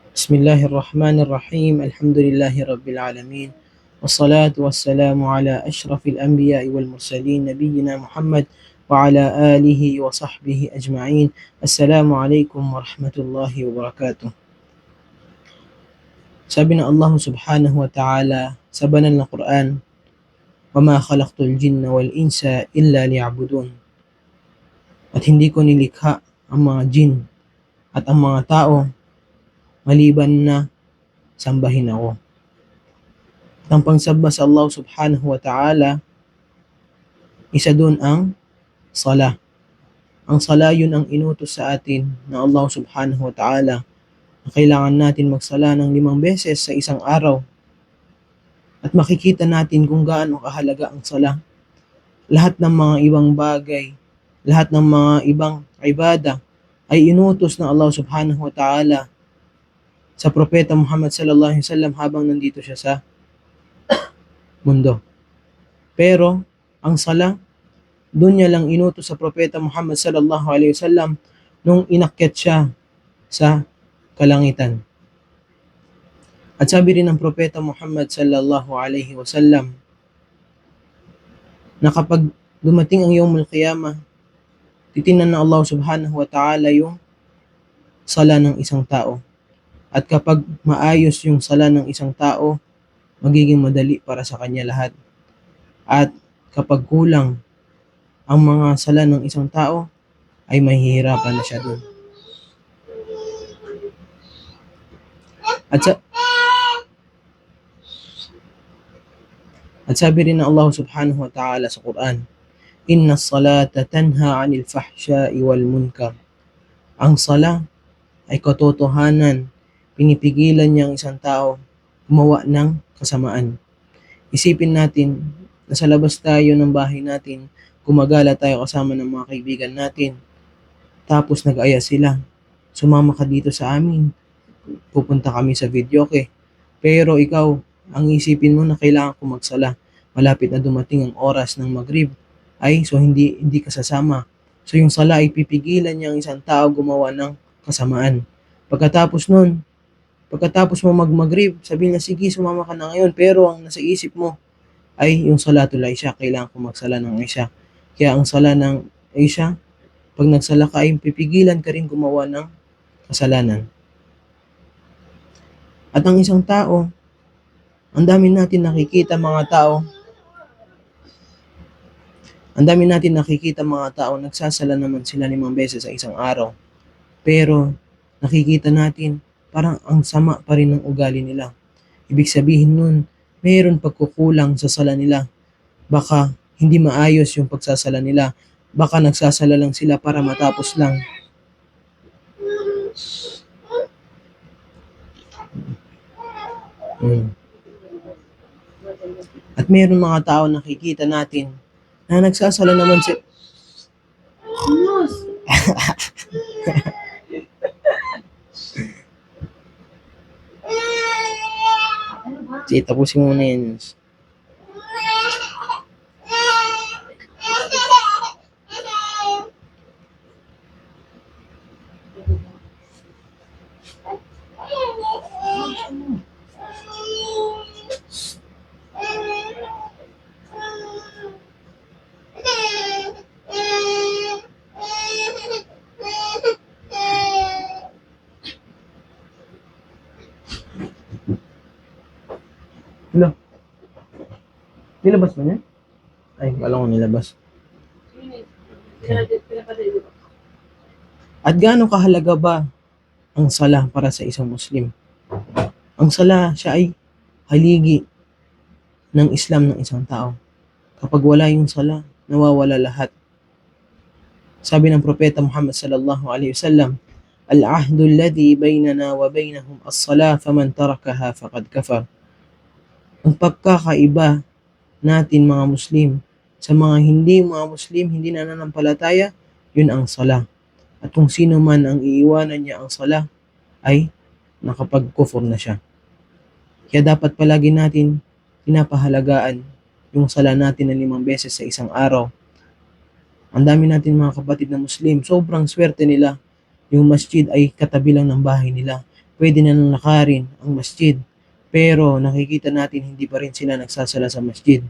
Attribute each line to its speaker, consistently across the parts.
Speaker 1: بسم الله الرحمن الرحيم الحمد لله رب العالمين والصلاة والسلام على أشرف الأنبياء والمرسلين نبينا محمد وعلى آله وصحبه أجمعين. السلام عليكم ورحمة الله وبركاته. Sabi ng Allah subhanahu wa ta'ala sa banal na Quran, وَمَا خَلَقْتُ الْجِنَّ وَالْإِنسَ إِلَّا لِيَعْبُدُونَ. At hindi ko nilikha ang mga jin at ang mga tao maliban na sambahin ako. Ang pagsamba sa Allah subhanahu wa ta'ala, isa doon ang sala. Ang sala yun ang inutos sa atin ng Allah subhanahu wa ta'ala na kailangan natin magsala ng 5 beses sa isang araw. At makikita natin kung gaano kahalaga ang sala. Lahat ng mga ibang bagay, lahat ng mga ibang ibada ay inutos ng Allah subhanahu wa ta'ala sa Propeta Muhammad sallallahu alaihi wasallam habang nandito siya sa mundo. Pero ang sala, doon niya lang inutos sa Propeta Muhammad sallallahu alaihi wasallam nung inakyat siya sa kalangitan. At sabi rin ng Propeta Muhammad sallallahu alaihi wasallam na kapag dumating ang Yawmul Qiyamah, titingnan ng Allah subhanahu wa ta'ala yung sala ng isang tao. At kapag maayos yung sala ng isang tao, magiging madali para sa kanya lahat. At kapag kulang ang mga sala ng isang tao, ay mahihirapan na siya dun. At sabi rin ng Allah subhanahu wa ta'ala sa Quran, Inna salata tanha 'anil fahsya'i wal munkar. Ang sala ay katotohanan, pinipigilan niya ang isang tao gumawa ng kasamaan. Isipin natin na sa labas tayo ng bahay natin, gumagala tayo kasama ng mga kaibigan natin, tapos nag-aya sila, sumama ka dito sa amin, pupunta kami sa videoke. Pero ikaw, ang isipin mo na kailangan ko magsala, malapit na dumating ang oras ng Maghrib, so hindi ka sasama. So yung sala ay pipigilan niya ang isang tao gumawa ng kasamaan. Pagkatapos mo mag-Maghrib, sabihin niya, sige, sumama ka na ngayon. Pero ang nasa isip mo ay yung salatul Isha, kailangan ko magsala ng Isha. Kaya ang sala ng Isha, pag nagsala ka ay pipigilan ka rin gumawa ng kasalanan. At ang isang tao, ang dami natin nakikita mga tao nagsasala naman sila 5 beses sa isang araw. Pero nakikita natin parang ang sama pa rin ng ugali nila. Ibig sabihin nun, mayroon pagkukulang sa sala nila. Baka hindi maayos yung pagsasala nila. Baka nagsasala lang sila para matapos lang. At mayroon mga tao nakikita natin na nagsasala naman si Sige, tapusin mo na yan. Hello? Nilabas ba niya? Ay, wala ko nilabas. At gaano kahalaga ba ang sala para sa isang Muslim? Ang sala, siya ay haligi ng Islam ng isang tao. Kapag wala yung sala, nawawala lahat. Sabi ng Propeta Muhammad sallallahu alaihi wasallam, Al-ahdu alladhi baynana wa baynahum as-salah faman tarakaha faqad kafar. Ang pagkakaiba natin mga Muslim sa mga hindi nananampalataya, yun ang sala. At kung sino man ang iiwanan niya ang sala, ay nakapag-kufur na siya. Kaya dapat palagi natin pinapahalagaan yung sala natin ng 5 beses sa isang araw. Ang dami natin mga kapatid na Muslim, sobrang swerte nila. Yung masjid ay katabi lang ng bahay nila. pwede na lakarin ang masjid. Pero nakikita natin hindi pa rin sila nagsasala sa masjid.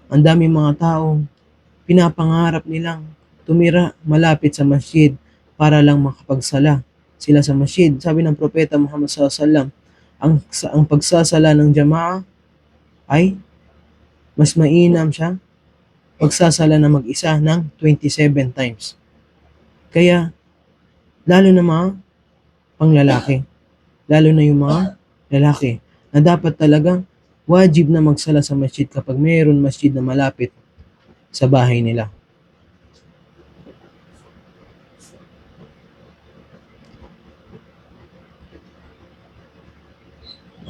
Speaker 1: Ang daming mga taong pinapangarap nilang tumira malapit sa masjid para lang makapagsala sila sa masjid. Sabi ng Propeta Muhammad SAW, ang pagsasala ng jamaah ay mas mainam siya pagsasala na mag-isa ng 27 times. Kaya, lalo na mga panglalaki, lalo na yung mga lalaki, na dapat talaga wajib na magsala sa masjid kapag mayroon masjid na malapit sa bahay nila.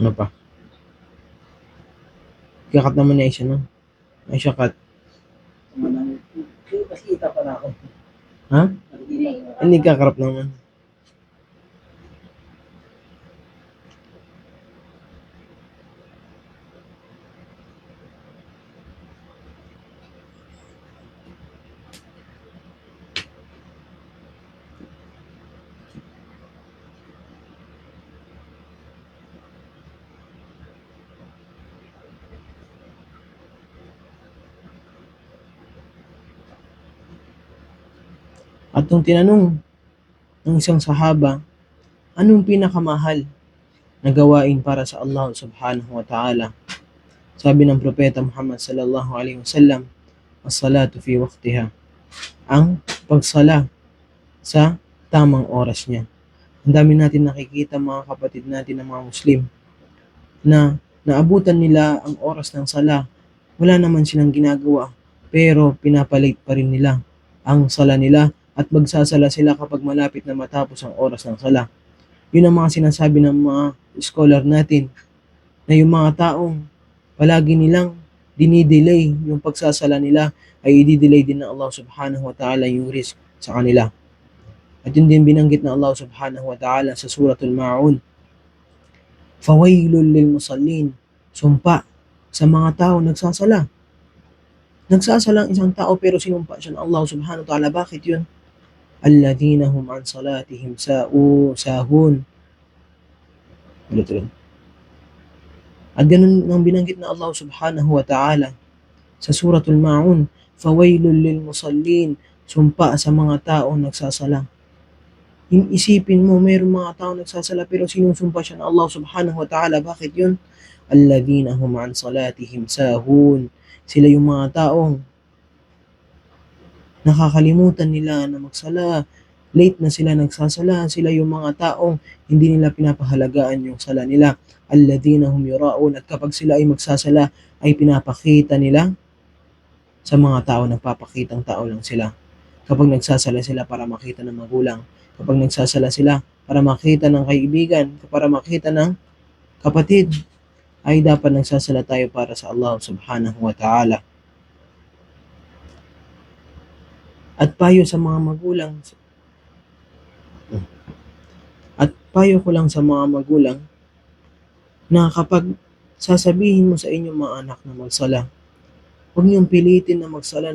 Speaker 1: Ano pa? Kakat naman na siya, no? Ay siya kat. Nakikita pa na ako. Ha? Hindi kakarap naman. At nung tinanong ng isang sahaba, anong pinakamahal na gawain para sa Allah subhanahu wa ta'ala? Sabi ng Propeta Muhammad sallallahu alaihi wasallam, as-salatu fi waqtiha. Ang pagsala sa tamang oras niya. Ang dami natin nakikita mga kapatid natin ng mga Muslim na naabutan nila ang oras ng sala. Wala naman silang ginagawa pero pinapalit pa rin nila ang sala nila at magsasala sila kapag malapit na matapos ang oras ng sala. Yun ang mga sinasabi ng mga scholar natin na yung mga taong palagi nilang dinidelay yung pagsasala nila ay i-delay din ng Allah subhanahu wa ta'ala yung risk sa kanila. At yun din binanggit ng Allah subhanahu wa ta'ala sa suratul Ma'un. Fawailul lil musallin. Sumpa sa mga tao nagsasala. Nagsasala ang isang tao pero sinumpa siya ng Allah subhanahu wa ta'ala. Bakit yun? Alladhina hum an salatihim sahun. Ulit. At ganun ang binanggit na Allah subhanahu wa ta'ala sa suratul Ma'un. Fawailul lil musallin. Sumpa sa mga tao nagsasala. Isipin mo, mayroong mga tao nagsasala pero sinusumpa siya ng Allah subhanahu wa ta'ala. Bakit yun? Alladhina hum an salatihim sahun. Sila yung mga taong nakakalimutan nila na magsala. Late na sila nagsasala. Sila yung mga taong hindi nila pinapahalagaan yung sala nila. Alladhina hum yura'un. At kapag sila ay magsasala, ay pinapakita nila sa mga tao. Nagpapakitang tao lang sila. Kapag nagsasala sila para makita ng magulang, kapag nagsasala sila para makita ng kaibigan, para makita ng kapatid, ay dapat nagsasala tayo para sa Allah subhanahu wa ta'ala. At payo sa mga magulang, at payo ko lang sa mga magulang, na kapag sasabihin mo sa inyong mga anak na magsala, huwag niyong pilitin na magsala,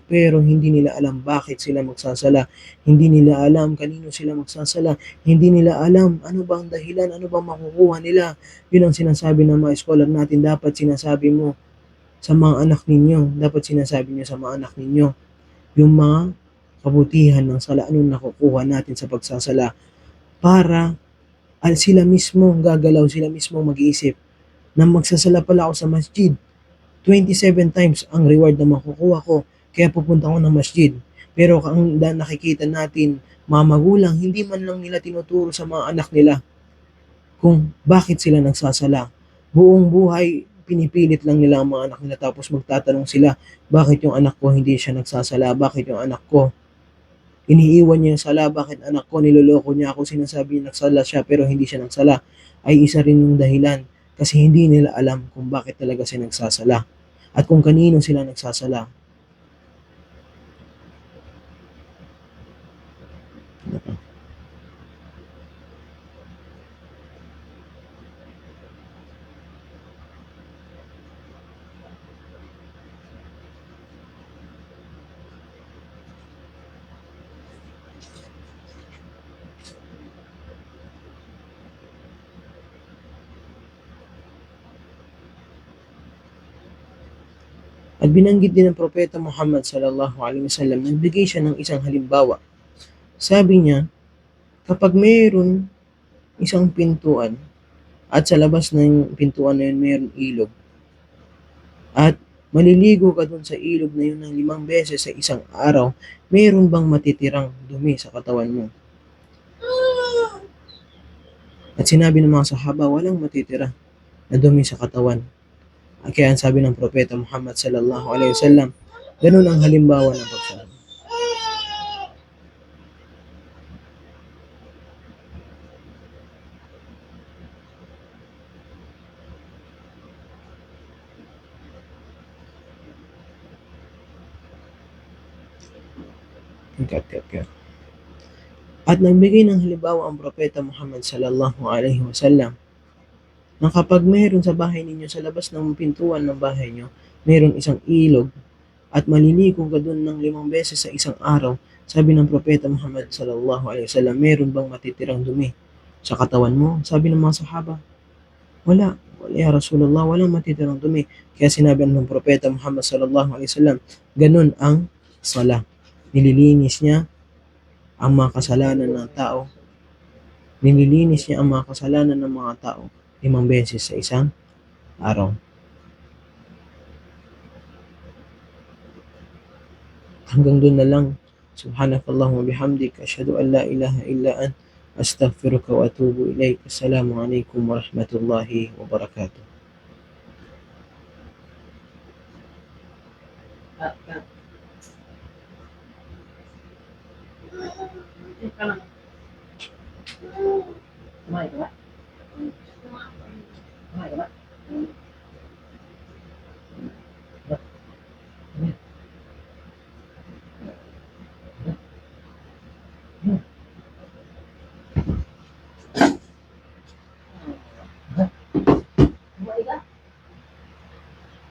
Speaker 1: pero hindi nila alam bakit sila magsasala. Hindi nila alam kanino sila magsasala. Hindi nila alam ano bang dahilan, ano bang makukuha nila. Yun ang sinasabi ng mga scholar natin. Dapat sinasabi mo sa mga anak ninyo. Dapat sinasabi niyo sa mga anak ninyo yung mga kabutihan ng sala. Anong nakukuha natin sa pagsasala. Para sila mismo gagalaw, sila mismo mag-iisip na magsasala pala ako sa masjid. 27 times ang reward na makukuha ko. Kaya pupunta ako ng masjid. Pero ang nakikita natin, mga magulang, hindi man lang nila tinuturo sa mga anak nila kung bakit sila nagsasala. Buong buhay, pinipilit lang nila ang mga anak nila tapos magtatanong sila, bakit yung anak ko hindi siya nagsasala? Bakit yung anak ko iniiwan niya yung sala? Bakit anak ko niloloko niya ako? Sinasabi niya nagsala siya pero hindi siya nagsala. Ay isa rin yung dahilan kasi hindi nila alam kung bakit talaga siya nagsasala at kung kanino sila nagsasala. At binanggit din ng Propeta Muhammad sallallahu alaihi wasallam, nagbigay siya ng isang halimbawa. Sabi niya, kapag mayroon isang pintuan at sa labas ng pintuan na yun mayroong ilog at maliligo ka dun sa ilog na yun ng 5 beses sa isang araw, mayroon bang matitirang dumi sa katawan mo? At sinabi ng mga sahaba, walang matitira na dumi sa katawan. Kaya ang sabi ng Propeta Muhammad sallallahu alaihi wasallam, ganun ang halimbawa ng pagsabi. At nagbigay ng halimbawa ang Propeta Muhammad sallallahu alaihi wasallam na kapag mayroon sa bahay ninyo, sa labas ng pintuan ng bahay nyo, mayroon isang ilog at maliligo ka doon ng 5 beses sa isang araw, sabi ng Propeta Muhammad sallallahu alaihi wasallam, mayroon bang matitirang dumi sa katawan mo? Sabi ng mga sahaba, wala. Ya Rasulullah, walang matitirang dumi. Kaya sinabi ng Propeta Muhammad sallallahu alaihi wasallam, ganun ang sala. Nililinis niya ang mga kasalanan ng tao. Nililinis niya ang mga kasalanan ng mga tao 5 beses sa isang araw. Hanggang doon na lang. Subhanakallahumma bihamdik, asyhadu an la ilaha illa ant, astaghfiruka wa atubu ilaik. Assalamu alaikum warahmatullahi wabarakatuh.